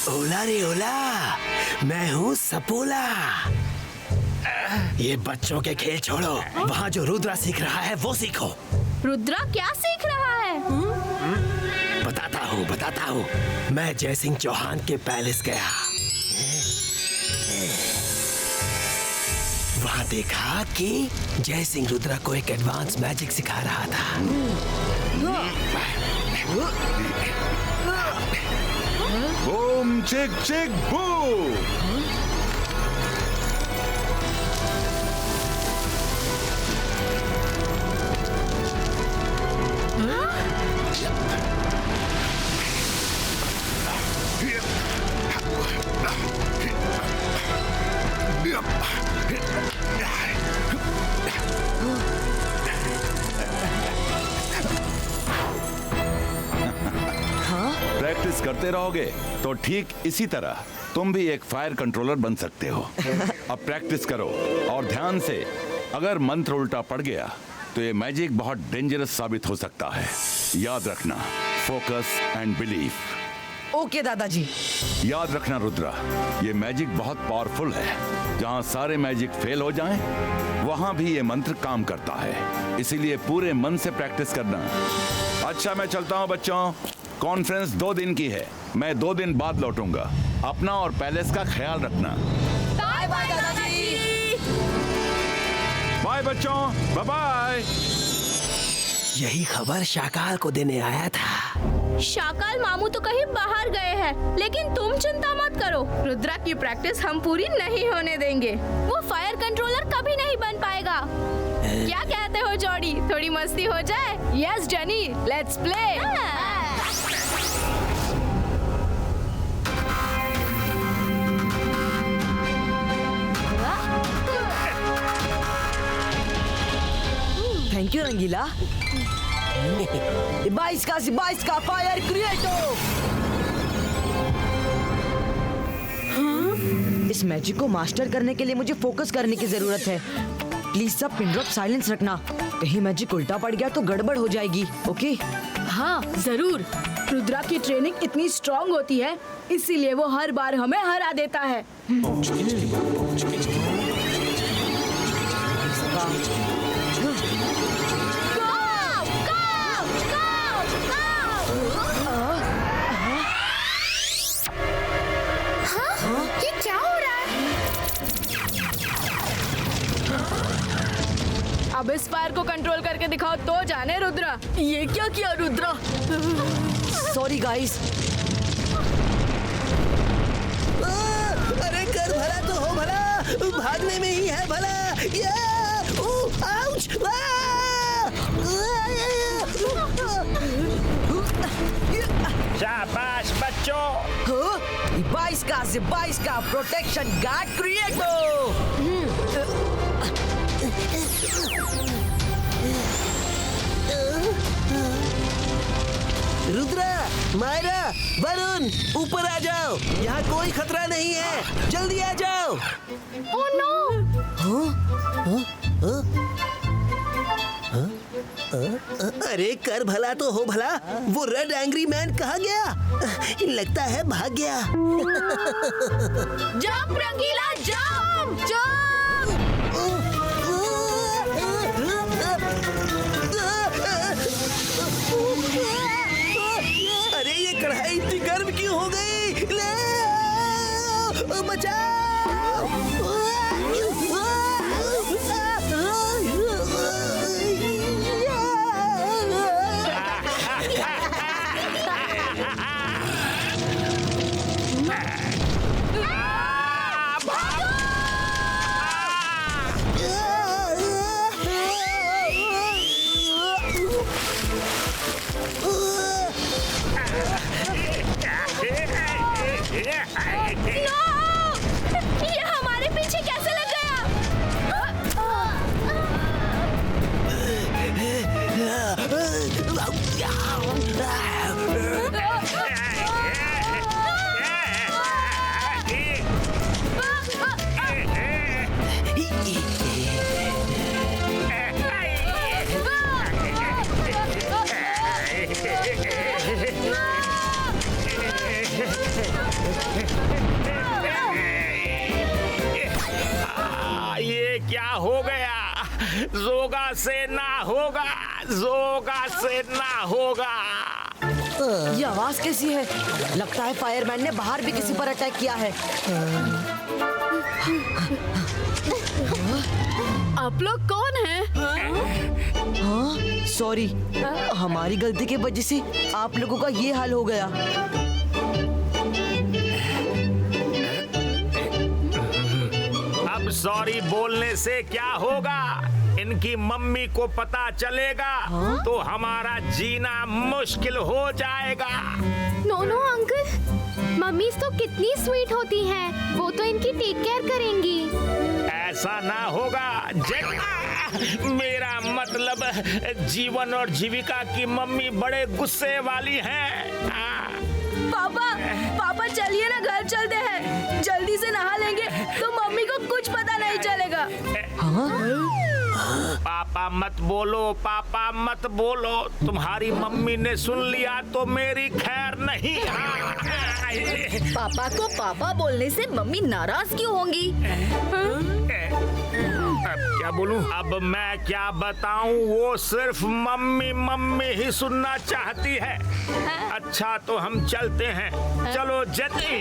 ओला रे ओला, मैं हूँ सपोला। ये बच्चों के खेल छोड़ो, वहाँ जो रुद्रा सीख रहा है वो सीखो। रुद्रा क्या सीख रहा है? बताता हूँ। मैं जयसिंह चौहान के पैलेस गया, वहाँ देखा कि जयसिंह रुद्रा को एक एडवांस मैजिक सिखा रहा था। बूम चिक चिक बू। प्रैक्टिस करते रहोगे तो ठीक इसी तरह तुम भी एक फायर कंट्रोलर बन सकते हो। अब प्रैक्टिस करो और ध्यान से। अगर मंत्र उल्टा पड़ गया तो ये मैजिक बहुत डेंजरस साबित हो सकता है। याद रखना, फोकस एंड बिलीव। ओके दादाजी। याद रखना रुद्रा, ये मैजिक बहुत पावरफुल है। जहाँ सारे मैजिक फेल हो जाएं, वहाँ भी ये मंत्र काम करता है। इसीलिए पूरे मन से प्रैक्टिस करना। अच्छा, मैं चलता हूँ बच्चों। कॉन्फ्रेंस 2 दिन की है, मैं 2 दिन बाद लौटूंगा। अपना और पैलेस का ख्याल रखना। बाय बाय दादाजी। बाय बच्चों, बाय बाय। यही खबर शाकाल को देने आया था। शाकाल मामू तो कहीं बाहर गए हैं, लेकिन तुम चिंता मत करो, रुद्रा की प्रैक्टिस हम पूरी नहीं होने देंगे। वो फायर कंट्रोलर कभी नहीं बन पाएगा। क्या कहते हो जोड़ी, थोड़ी मस्ती हो जाए? यस जनी, लेट्स प्ले। थैंक यू रंगीला। 22 का फायर क्रिएटो। इस मैजिक को मास्टर करने के लिए मुझे फोकस करने की जरूरत है। प्लीज सब पिन ड्रॉप साइलेंस रखना, कहीं मैजिक उल्टा पड़ गया तो गड़बड़ हो जाएगी। ओके? हाँ जरूर। रुद्रा की ट्रेनिंग इतनी स्ट्रॉन्ग होती है, इसीलिए वो हर बार हमें हरा देता है। ये क्या हो रहा है? अब इस फायर को कंट्रोल करके दिखाओ तो जाने रुद्रा। ये क्या किया रुद्रा? Sorry guys. अरे कर भला तो हो भला, भागने में ही है भला। आउच! शाबाश बच्चों। 22 का प्रोटेक्शन गार्ड क्रिएटो। रुद्रा, मायरा, वरुण, ऊपर आ जाओ। यहाँ कोई खतरा नहीं है, जल्दी आ जाओ। Oh no! अरे कर भला तो हो भला, वो रेड एंग्री मैन कहाँ गया? लगता है भाग गया। जंप रंगीला, जंप जंप। अरे ये कढ़ाई इतनी गर्म क्यों हो गई? ले बचाओ! ये हमारे पीछे कैसे लग गया? से ना होगा, जोगा से ना होगा। ये आवाज कैसी है? लगता है फायरमैन ने बाहर भी किसी पर अटैक किया है। आप लोग कौन हैं? हाँ, सॉरी, हमारी गलती की वजह से आप लोगों का ये हाल हो गया। अब सॉरी बोलने से क्या होगा? इनकी मम्मी को पता चलेगा तो हमारा जीना मुश्किल हो जाएगा। नो नो अंकल, मम्मी तो कितनी स्वीट होती हैं, वो तो इनकी टेक केयर करेंगी। ऐसा ना होगा मेरा मतलब जीवन और जीविका की मम्मी बड़े गुस्से वाली हैं। पापा पापा चलिए ना, घर चलते हैं। जल्दी से नहा लेंगे तो मम्मी को कुछ पता नहीं चलेगा। पापा मत बोलो, पापा मत बोलो, तुम्हारी मम्मी ने सुन लिया तो मेरी खैर नहीं। पापा को पापा बोलने से मम्मी नाराज क्यों होंगी? अब क्या बोलूं? अब मैं क्या बताऊं? वो सिर्फ मम्मी मम्मी ही सुनना चाहती है। अच्छा तो हम चलते हैं। चलो जल्दी,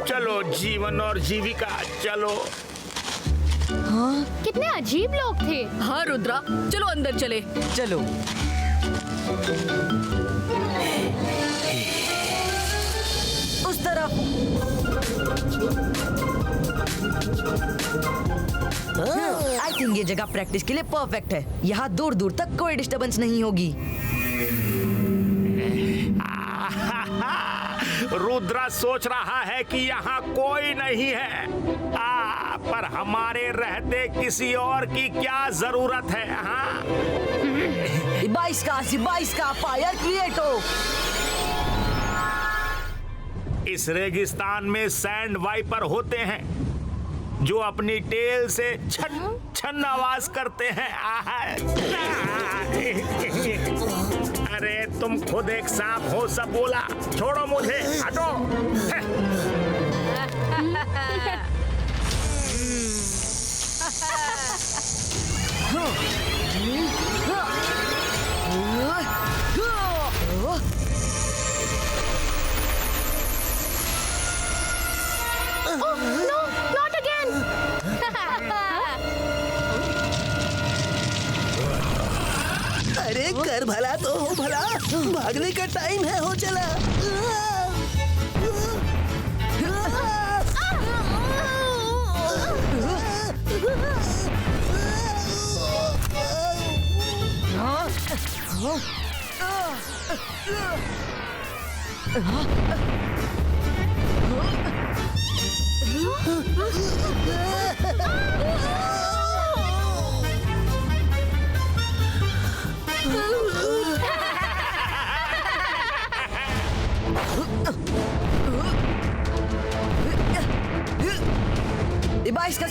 चलो जीवन और जीविका, चलो। कितने अजीब लोग थे। हाँ रुद्रा, चलो अंदर चले। चलो। उस तरफ। आई थिंक ये जगह प्रैक्टिस के लिए परफेक्ट है। यहाँ दूर दूर तक कोई डिस्टरबेंस नहीं होगी। रुद्रा सोच रहा है कि यहाँ कोई नहीं है, पर हमारे रहते किसी और की क्या जरूरत है? हाँ, 22 का फायर क्रिएट हो। इस रेगिस्तान में सैंड वाइपर होते हैं जो अपनी टेल से छन छन आवाज करते हैं। अरे तुम खुद एक सांप हो, सब बोला। छोड़ो मुझे, हटो। No, not again. अरे कर भला तो हो भला, भागने का टाइम है, हो चला।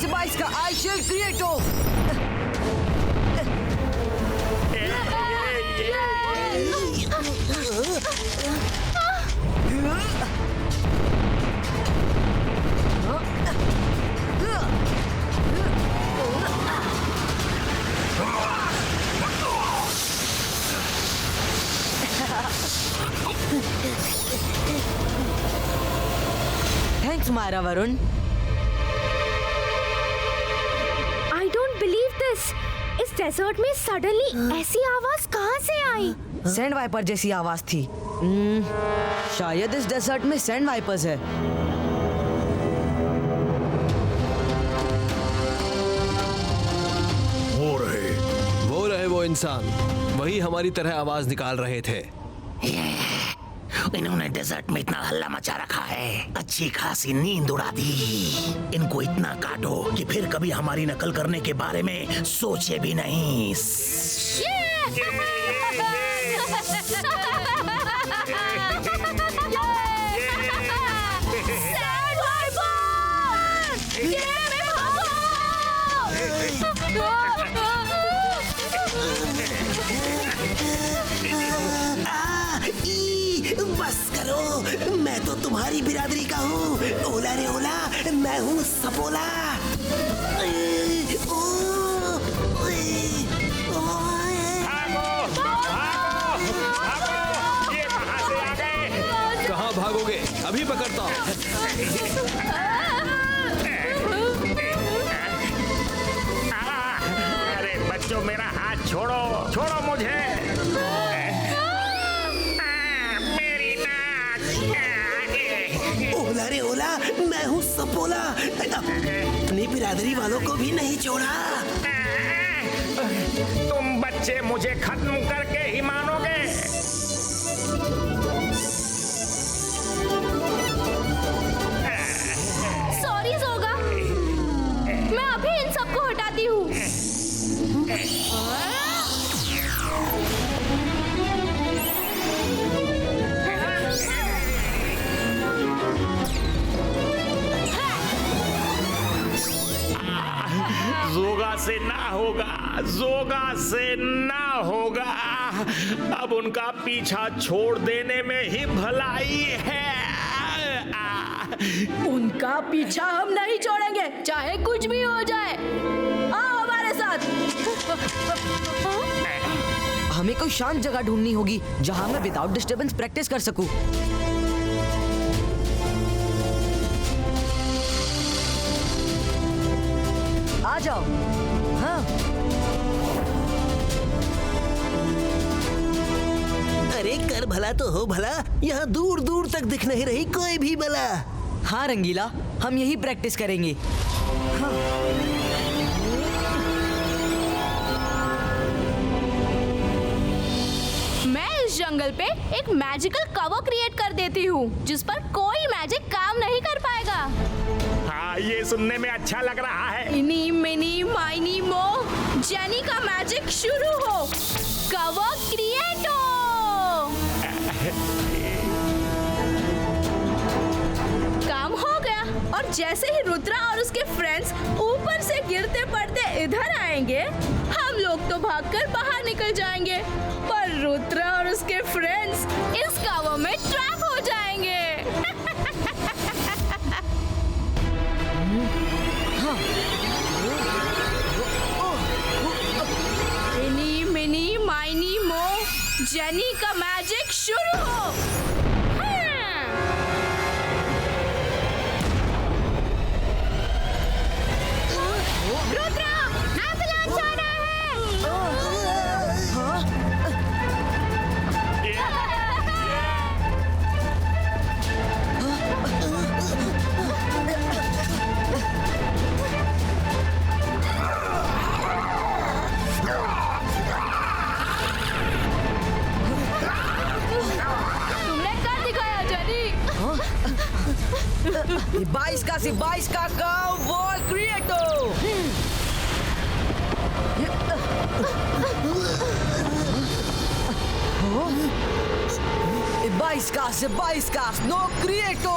बाईस का आई शेल क्रिएट हो। Thanks Myra Varun. I don't believe this. इस डेजर्ट में सडनली ऐसी आवाज कहाँ से आई? सैंड वाइपर जैसी आवाज थी। शायद इस डेजर्ट में सैंड वाइपर्स है। वो इंसान वही हमारी तरह आवाज निकाल रहे थे। इन्होंने डेजर्ट में इतना हल्ला मचा रखा है, अच्छी खासी नींद उड़ा दी। इनको इतना काटो कि फिर कभी हमारी नकल करने के बारे में सोचे भी नहीं। बस करो, मैं तो तुम्हारी बिरादरी का हूँ। ओला रे ओला, मैं हूँ सपोला। अभी पकड़ता हूँ। अरे बच्चों, मेरा हाथ छोड़ो, छोड़ो मुझे। मेरी नाक। ओला रे ओला, मैं हूँ सपोला। अपनी बिरादरी वालों को भी नहीं छोड़ा। तुम बच्चे मुझे खत्म करके ही मानोगे। सॉरी जोगा, मैं अभी इन सबको हटाती हूँ। जोगा से ना होगा, जोगा से ना होगा। अब उनका पीछा छोड़ देने में ही भलाई है। उनका पीछा हम नहीं छोड़ेंगे, चाहे कुछ भी हो जाए। आओ हमारे साथ। हमें कोई शांत जगह ढूंढनी होगी जहां मैं विदाउट डिस्टरबेंस प्रैक्टिस कर सकूं। आ जाओ। हाँ, अरे कर भला तो हो भला, यहाँ दूर दूर तक दिख नहीं रही कोई भी बला। हाँ रंगीला, हम यही प्रैक्टिस करेंगे। मैं इस जंगल पे एक मैजिकल कवर क्रिएट कर देती हूँ जिस पर कोई मैजिक काम नहीं कर पाएगा। हाँ, ये सुनने में अच्छा लग रहा है। इनी मिनी माइनी मो, जेनी का मैजिक शुरू हो। कवर क्रिएट हो। काम हो गया। और जैसे ही रुद्रा और उसके फ्रेंड्स ऊपर से गिरते पड़ते इधर आएंगे, हम लोग तो भागकर बाहर निकल जाएंगे, पर रुद्रा और उसके फ्रेंड्स इस कवर में ट्रैप हो जाएंगे। इनी मिनी माइनी मो, जेनी का मैजिक शुरू हो। रुद्रा, एवलांच आ रहा तुमने कर दिखाया जेनी। 22 का वॉल क्रिएटो। 22 का नो क्रिएटो।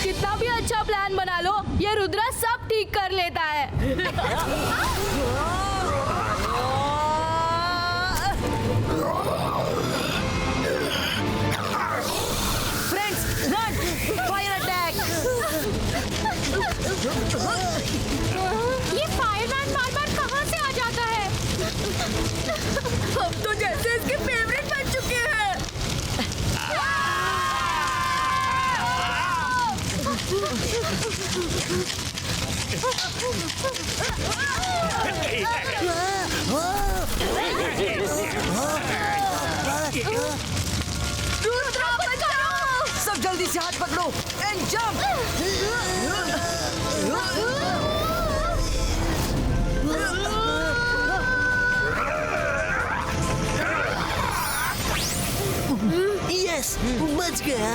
कितना भी अच्छा प्लान बना लो, ये रुद्रा सब ठीक कर लेता है। Friends, run! Fire attack! ये फायरमैन बार-बार कहाँ से आ जाता है? हम तो जैसे इसके फेवरेट बन चुके हैं। रुद्रा बचाओ! सब जल्दी से हाथ पकड़ो एंड जंप। यस, बच गया।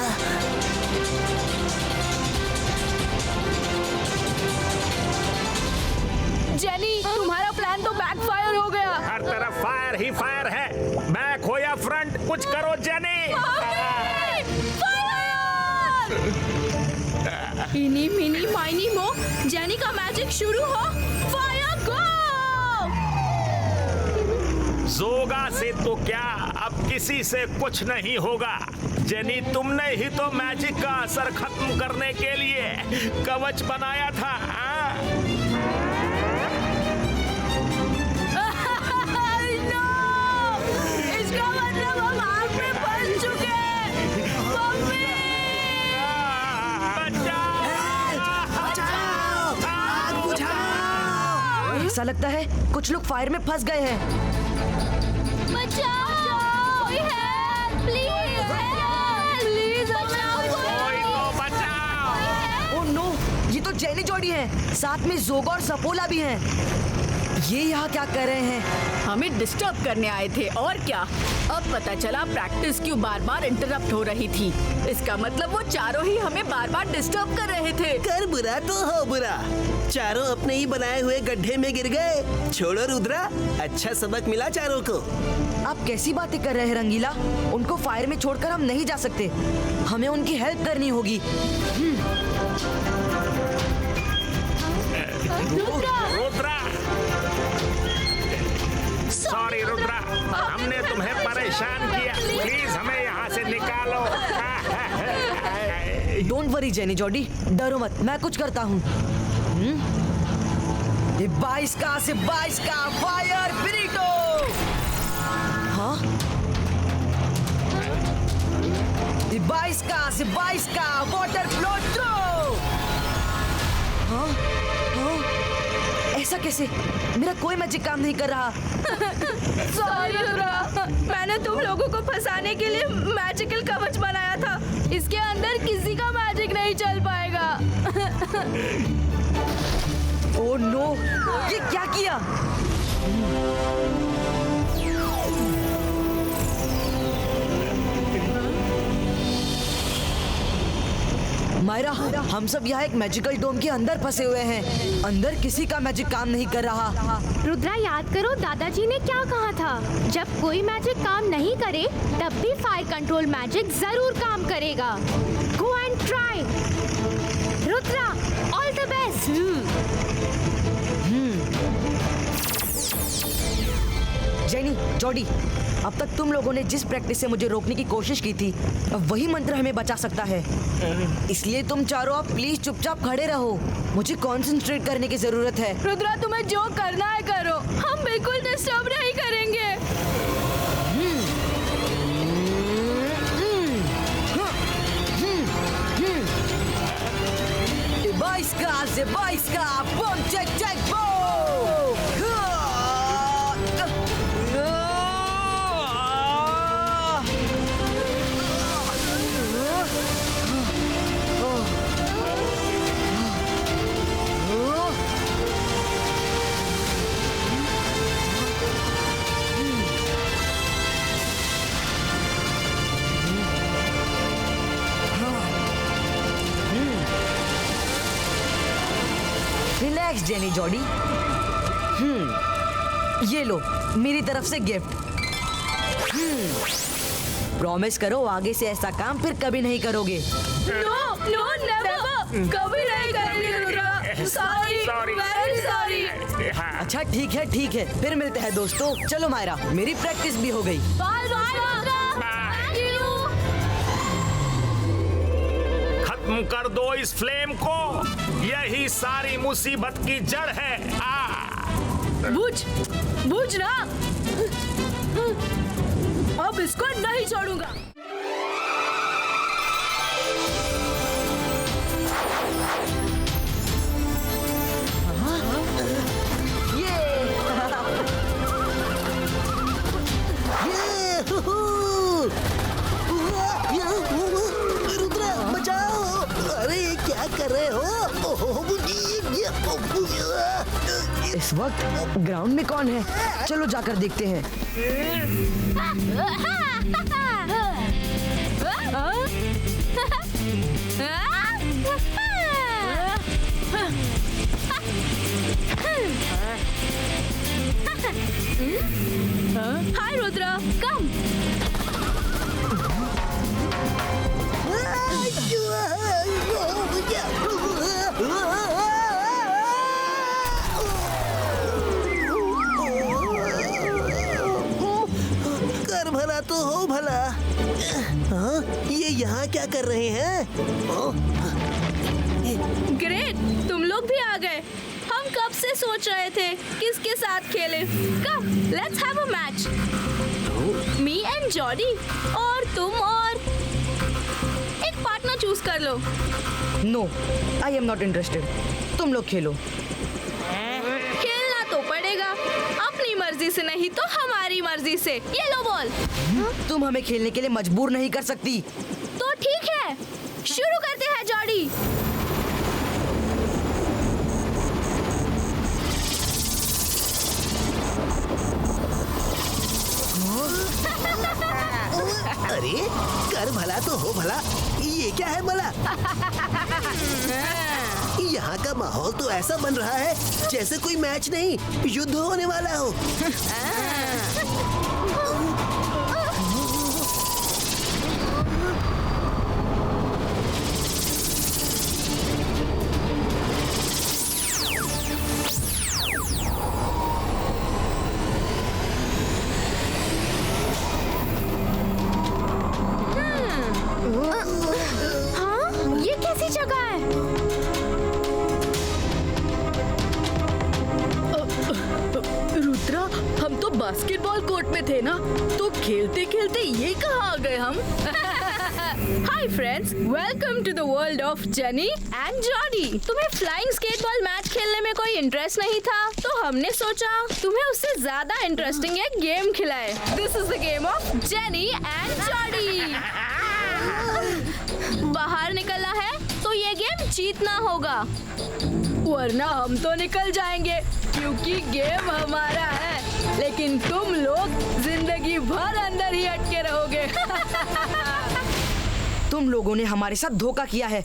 जेनी, तुम्हारा प्लान तो बैकफायर हो गया। हर तरफ फायर ही फायर है। बैक हो या फ्रंट, कुछ करो जेनी। इनी मिनी माइनी मो, जेनी का मैजिक शुरू हो। फायर गो! जोगा से तो क्या, अब किसी से कुछ नहीं होगा। जेनी, तुमने ही तो मैजिक का असर खत्म करने के लिए कवच बनाया था। इसका मतलब हम आग में फंस चुके हैं। मम्मी! ऐसा लगता है कुछ लोग फायर में फंस गए हैं। बचाओ! कोई है? प्लीज बचाओ! कोई तो बचाओ! ओह नो, ये तो जेनी जोड़ी है, साथ में जोगा और सपोला भी हैं। ये यहाँ क्या कर रहे हैं? हमें डिस्टर्ब करने आए थे और क्या। अब पता चला प्रैक्टिस क्यों बार बार इंटरप्ट हो रही थी। इसका मतलब वो चारों ही हमें बार बार डिस्टर्ब कर रहे थे। कर बुरा तो हो बुरा, चारों अपने ही बनाए हुए गड्ढे में गिर गए। छोड़ो रुद्रा, अच्छा सबक मिला चारों को। आप कैसी बातें कर रहे हैं रंगीला? उनको फायर में छोड़कर हम नहीं जा सकते, हमें उनकी हेल्प करनी होगी। रुद्रा, सॉरी रुद्रा, हमने तुम्हें परेशान किया। प्लीज हमें यहाँ से निकालो। डोंट वरी जेनी जॉडी, डरो मत, मैं कुछ करता हूँ। ये 22 का फायर ब्रिटो। हाँ, ये 22 का वाटर फ्लो थ्रो। हाँ, ऐसा कैसे? मेरा कोई मैजिक काम नहीं कर रहा। सॉरी रुद्रा, मैंने तुम लोगों को फंसाने के लिए मैजिकल कवच बनाया था। इसके अंदर किसी का मैजिक नहीं चल पाएगा। ओह नो, ये क्या किया? मायरा, हम सब यहाँ एक मैजिकल डोम के अंदर फंसे हुए हैं। अंदर किसी का मैजिक काम नहीं कर रहा। रुद्रा, याद करो दादाजी ने क्या कहा था, जब कोई मैजिक काम नहीं करे तब भी फायर कंट्रोल मैजिक जरूर काम करेगा। Go and try. Rudra, all the best. Jenny, Jordi, अब तक तुम लोगों ने जिस प्रैक्टिस से मुझे रोकने की कोशिश की थी, अब वही मंत्र हमें बचा सकता है। इसलिए तुम चारों आप प्लीज चुपचाप खड़े रहो, मुझे कंसंट्रेट करने की जरूरत है। रुद्रा, तुम्हें जो करना है करो, हम बिल्कुल डिस्टर्ब नहीं करेंगे। 22 का बम चेक चेक बो। Relax jenny Jordi. ये लो मेरी तरफ से गिफ्ट। प्रॉमिस करो आगे से ऐसा काम फिर कभी नहीं करोगे। नो नो नेवर, कभी नहीं करेंगे रुद्रा। Sorry, very sorry. अच्छा ठीक है, फिर मिलते हैं दोस्तों। चलो मायरा, मेरी प्रैक्टिस भी हो गई। बाय खत्म कर दो इस फ्लेम को, यही सारी मुसीबत की जड़ है। बुझ ना, अब इसको नहीं छोड़ूंगा। रुद्रा बचाओ! अरे क्या कर रहे हो? इस वक्त ग्राउंड में कौन है? चलो जाकर देखते हैं। हाय रुद्रा, कम। तो हो भला। हाँ, ये यहाँ क्या कर रहे हैं? ग्रेट, तुम लोग भी आ गए। हम कब से सोच रहे थे किसके साथ खेलें। Come, let's have a match. Me and Jody, और तुम और एक पार्टनर चूज कर लो। No, I am not interested. तुम लोग खेलो। खेलना तो पड़ेगा, अपनी मर्जी से नहीं तो हमारी मर्जी से। ये लो बॉल। तुम हमें खेलने के लिए मजबूर नहीं कर सकती। तो ठीक है, शुरू करते हैं जॉडी। अरे कर भला तो हो भला। ये क्या है भला? यहाँ का माहौल तो ऐसा बन रहा है जैसे कोई मैच नहीं, युद्ध होने वाला हो। हाँ, ये कैसी जगह है? रुद्रा, हम तो बास्केटबॉल कोर्ट में थे ना, तो खेलते खेलते ये कहाँ आ गए हम? Hi friends, welcome to the world of Jenny and Jodie. तुम्हें फ्लाइंग स्केटबॉल मैच खेलने में कोई इंटरेस्ट नहीं था, तो हमने सोचा तुम्हें उससे ज्यादा इंटरेस्टिंग एक गेम खिलाए। This is the game of Jenny and Jordi. बाहर निकलना है तो ये गेम जीतना होगा, वरना हम तो निकल जाएंगे, क्योंकि गेम हमारा है, लेकिन तुम लोग जिंदगी भर अंदर ही अटके रहोगे। तुम लोगों ने हमारे साथ धोखा किया है।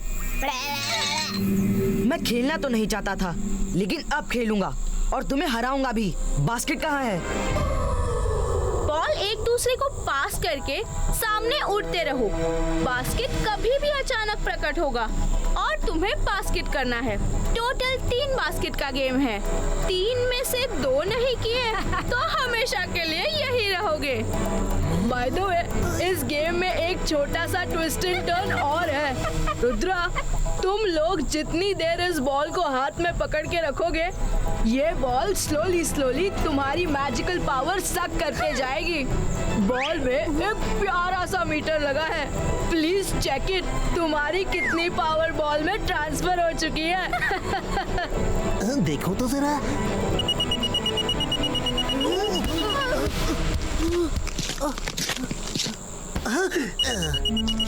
मैं खेलना तो नहीं चाहता था, लेकिन अब खेलूंगा और तुम्हें हराऊंगा भी। बास्केट कहाँ है? बॉल एक दूसरे को पास करके सामने उड़ते रहो। बास्केट कभी भी अचानक प्रकट होगा और तुम्हें बास्केट करना है। टोटल 3 बास्केट का गेम है। 3 में से 2 नहीं किए तो हमेशा के लिए यही रहोगे। बाय द वे, इस गेम में एक छोटा सा ट्विस्ट एंड टर्न और है। रुद्रा, तुम लोग जितनी देर इस बॉल को हाथ में पकड़ के रखोगे, ये बॉल स्लोली स्लोली तुम्हारी मैजिकल पावर सक करते जाएगी। बॉल में एक प्यारा सा मीटर लगा है, प्लीज चेक इट। तुम्हारी कितनी पावर बॉल में ट्रांसफर हो चुकी है। देखो तो जरा।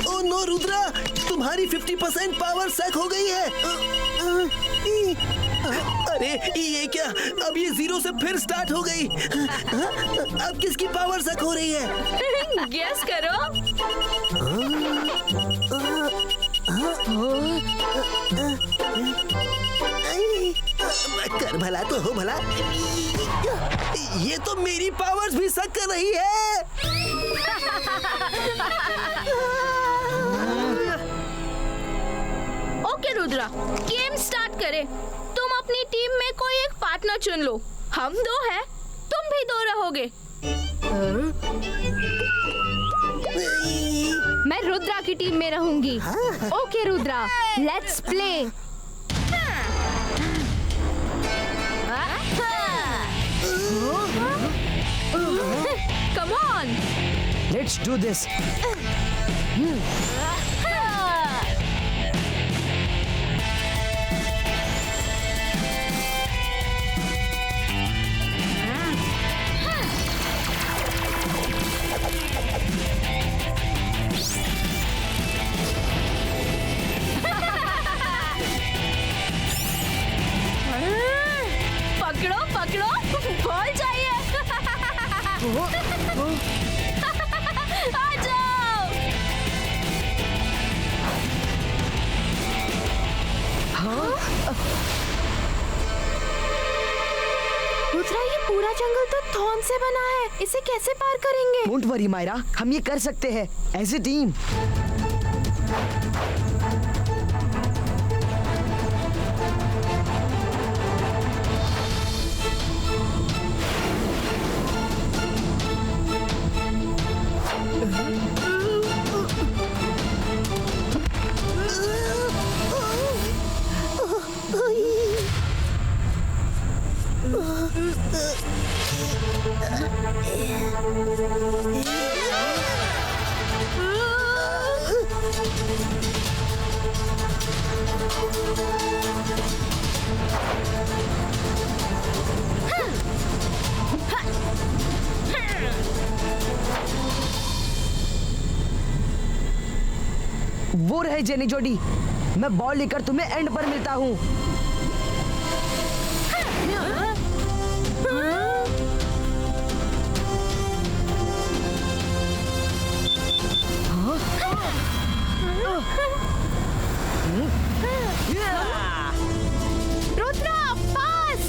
ओ नो रुद्रा, तुम्हारी 50% पावर सक हो गई है। अरे ये क्या? अब ये 0 से फिर स्टार्ट हो गई। अब किसकी पावर सक हो रही है? गेस करो। कर भला तो हो भला। ये तो मेरी पावर्स भी सक कर रही है। ओके रुद्रा, गेम स्टार्ट करें। तुम अपनी टीम में कोई एक पार्टनर चुन लो। हम 2 हैं, तुम भी 2 रहोगे। मैं रुद्रा की टीम में रहूंगी। Okay Rudra, let's play. Come on, let's do this. पकड़ो पकड़ो, बॉल चाहिए। आ जाओ। रुद्रा, ये पूरा जंगल तो थॉर्न से बना है, इसे कैसे पार करेंगे? डोंट वरी मायरा, हम ये कर सकते हैं एज ए टीम। वो रहे जेनी जोडी, मैं बॉल लेकर तुम्हें एंड पर मिलता हूँ। रुद्रा पास।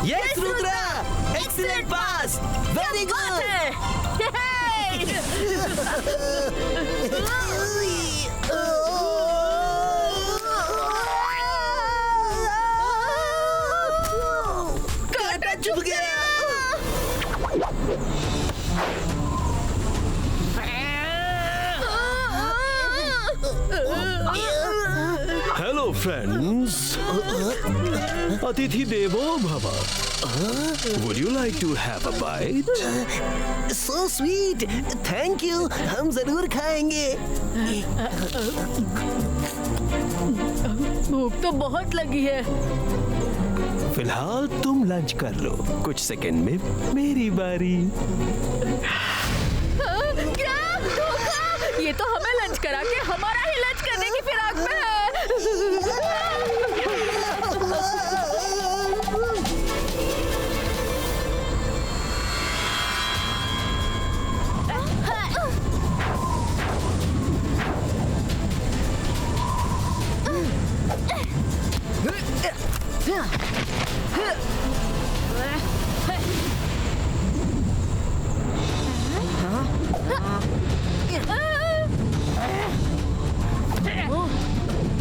यस रुद्रा, एक्सीलेंट पास, वेरी गुड। कांटा चुभ गया। हेलो फ्रेंड्स, अतिथि देवो भव। Would you like to have a bite? So sweet, thank you, हम जरूर खाएंगे। भूख तो बहुत लगी है। फिलहाल तुम लंच कर लो, कुछ सेकंड में मेरी बारी। क्या धोखा? ये तो हमें लंच करा के हमारा ही लंच करने की फिराक में है।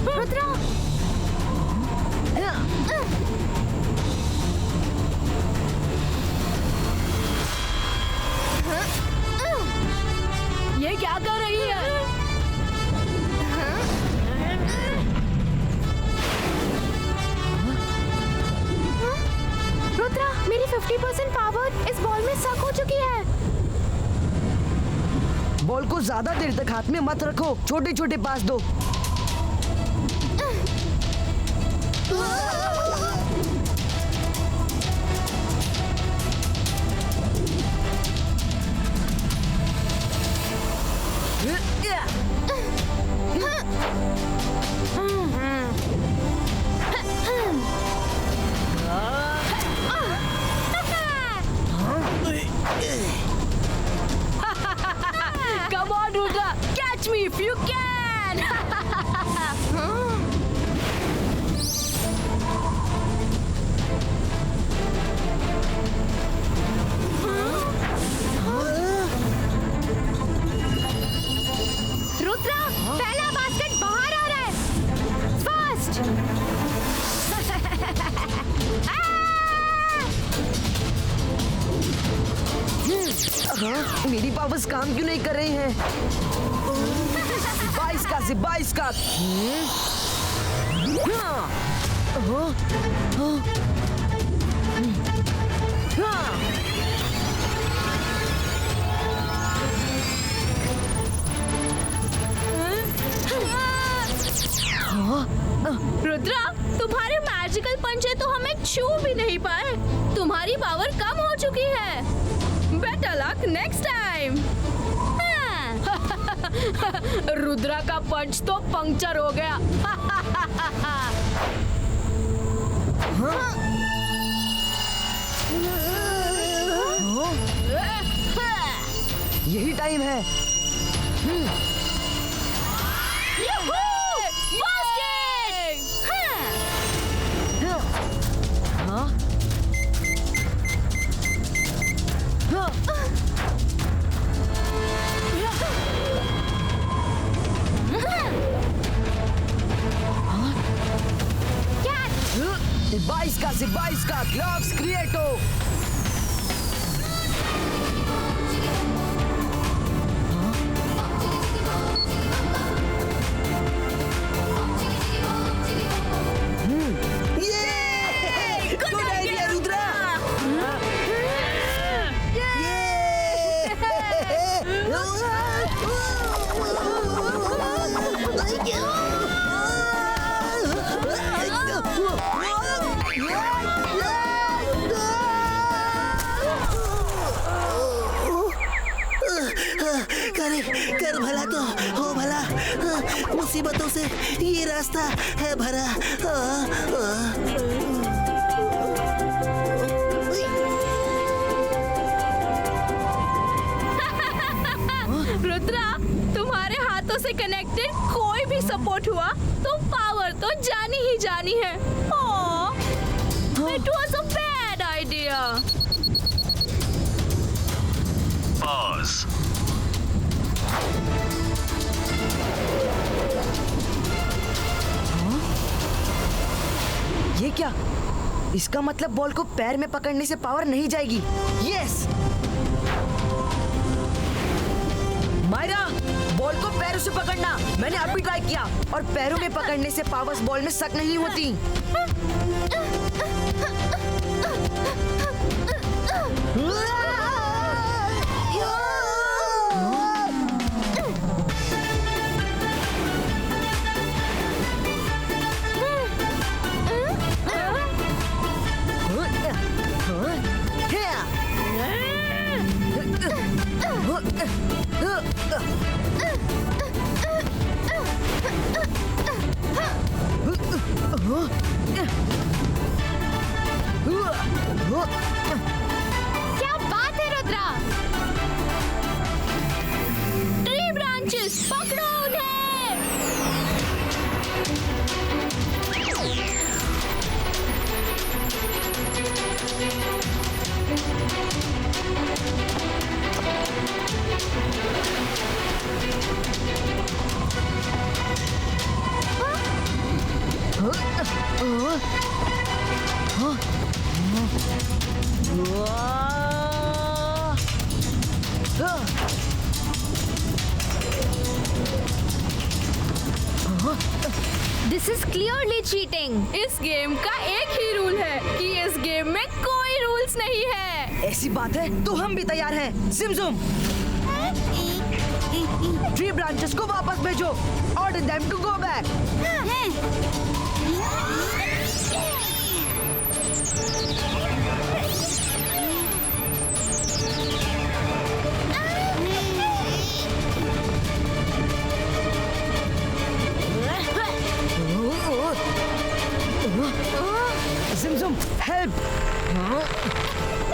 रुद्रा ये क्या कर रही है? रुद्रा, मेरी 50% पावर इस बॉल में सक हो चुकी है। बॉल को ज्यादा देर तक हाथ में मत रखो, छोटे छोटे पास दो। Come on, Rudra, catch me if you can. Rudra, पहला बास्केट बाहर आ रहा है। फास्ट। मेरी पावर्स काम क्यों नहीं कर रही हैं? 22 का से 22 का। रुद्रा, तुम्हारे मैजिकल पंचे तो हमें छू भी नहीं पाए। तुम्हारी पावर कम हो चुकी है। Better luck next time. Rudra का पंच तो पंक्चर हो गया। यही टाइम है। बाईस का से 22 का ग्लव्स क्रिएटो। कर भला तो हो भला। मुसीबतों से ये रास्ता है भरा। रुद्रा, तुम्हारे हाथों से कनेक्टेड कोई भी सपोर्ट हुआ तो पावर तो जानी ही जानी है। It was a bad idea. Pause. ये क्या? इसका मतलब बॉल को पैर में पकड़ने से पावर नहीं जाएगी। यस! मायरा, बॉल को पैरों से पकड़ना। मैंने अभी ट्राई किया और पैरों में पकड़ने से पावर्स बॉल में शक नहीं होती। क्या बात है रुद्रा? ट्री ब्रांचेस, पकड़ो उन्हें। This is clearly cheating. इस गेम का एक ही रूल है कि इस गेम में कोई रूल्स नहीं है। ऐसी बात है तो हम भी तैयार हैं। जिमजुम, ट्री ब्रांचेस को वापस भेजो। Order them to go back. जिमजुम, हेल्प!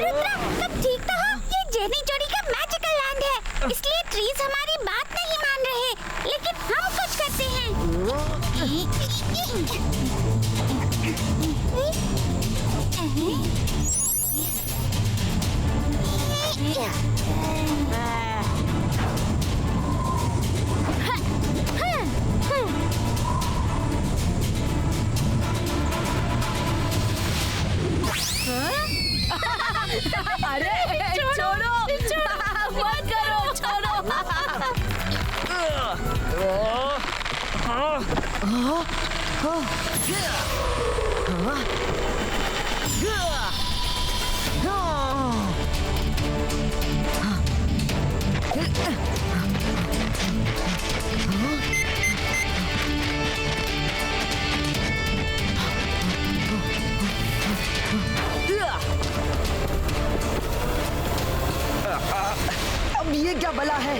रुद्रा, तब ठीक तो हो। ये जेनी जोड़ी का मैजिकल लैंड है, इसलिए ट्रीज हमारी बात नहीं मान रहे, लेकिन हम कुछ करते हैं। अरे छोड़ो, मत करो, छोड़ो। अब ये क्या बला है?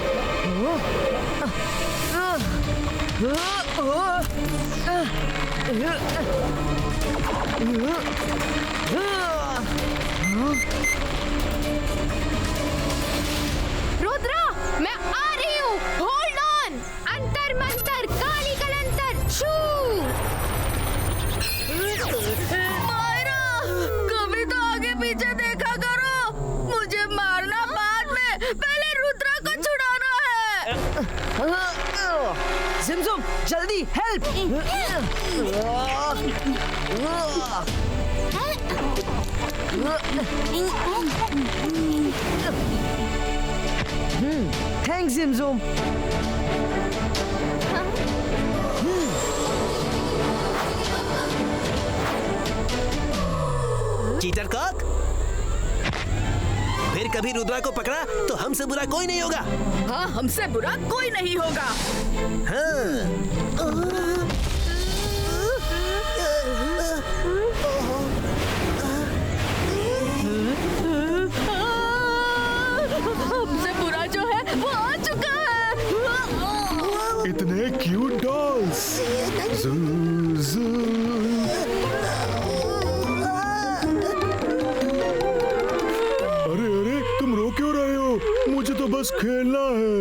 रुद्रा, मैं आ रही हूँ। Hold on. अंतर मंतर काली कलंतर छू। मायरा, कभी तो आगे पीछे देखा करो। मुझे मारना बाद में, पहले रुद्रा को छुड़ाना है। जिमजुम, जल्दी हेल्प! थैंक्स जिमजुम। चीटर कॉक, फिर कभी रुद्रा को पकड़ा तो हमसे बुरा कोई नहीं होगा। हाँ, हमसे बुरा कोई नहीं होगा। हमसे बुरा जो है वो आ चुका है। तुम रो क्यों रहे हो? मुझे तो बस खेलना है।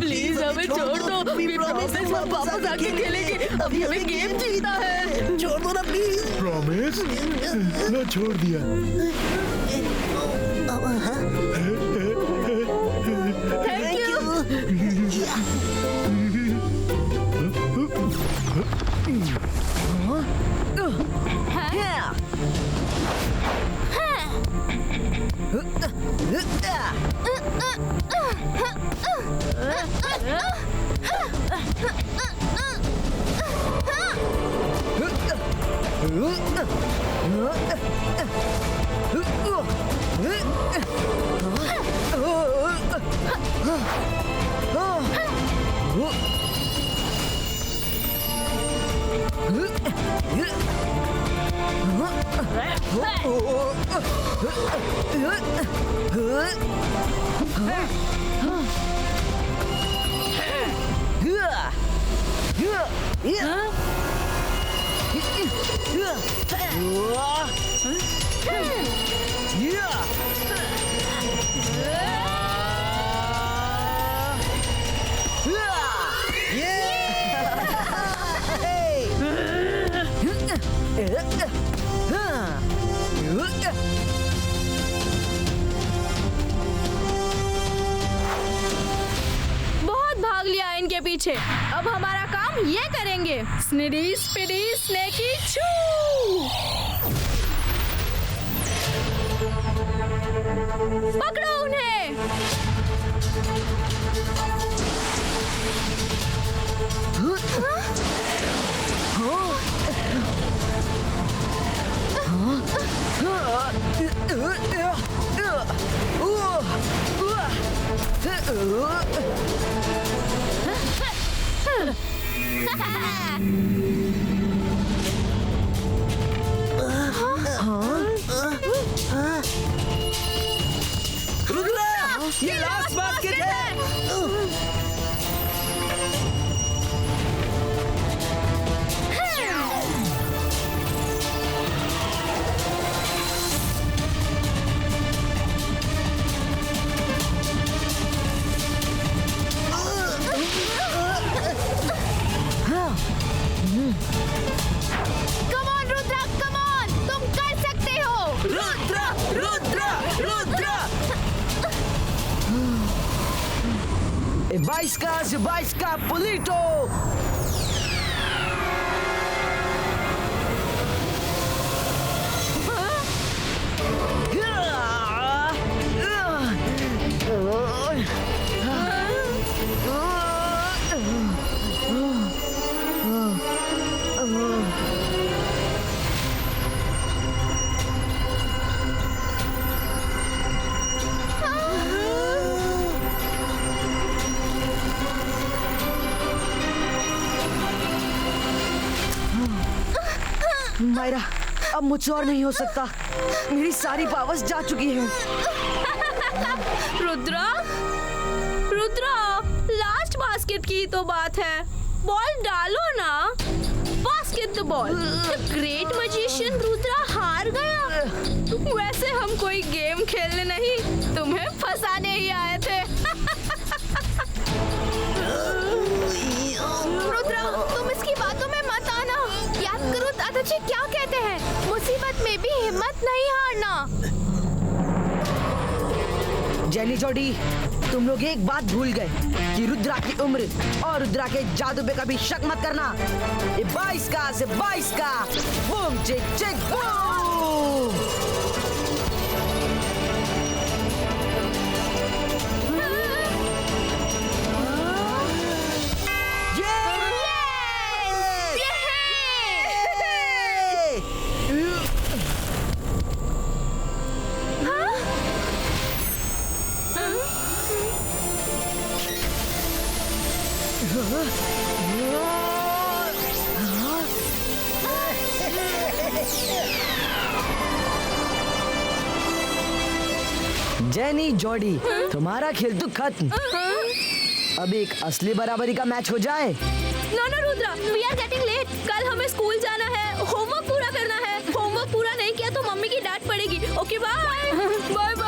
प्लीज हमें छोड़ दो। We promise हम वापस आके खेलेंगे। अभी हमें गेम जीतना है। छोड़ दो ना प्लीज। प्रॉमिस? ना छोड़ दिया। Thank you. बहुत भाग लिया इनके पीछे। अब हमारा काम ये करेंगे। स्निडी स्पिडी स्नेकी छू। पकड़ो उन्हें। रुद्रा, ये लास्ट बास्केट है। Come on, Rudra, come on, तुम कर सकते हो। रुद्रा, रुद्रा, रुद्रा। Baisca, Polito! मायरा, अब मुझसे और नहीं हो सकता। मेरी सारी पावर्स जा चुकी हैं। रुद्रा, रुद्रा, लास्ट बास्केट की तो बात है। बॉल डालो ना। Basket the ball. The great magician Rudra हार गया। वैसे हम कोई गेम खेलने नहीं, तुम्हें फंसाने ही आए थे। रुद्रा, तुम इसकी बातों में मत आना। याद करो दादाजी क्या कहते हैं, मुसीबत में भी हिम्मत नहीं हारना। जेनी जॉडी, तुम लोग एक बात भूल गए कि रुद्रा की उम्र और रुद्रा के जादू पे कभी शक मत करना। ये 22 का बूम चिक चिक बूम। जेनी जॉडी, तुम्हारा खेल तो खत्म। अब एक असली बराबरी का मैच हो जाए। No Rudra, we are getting late. कल हमें स्कूल जाना है, होमवर्क पूरा करना है। होमवर्क पूरा नहीं किया तो मम्मी की डांट पड़ेगी। Okay bye. बाय।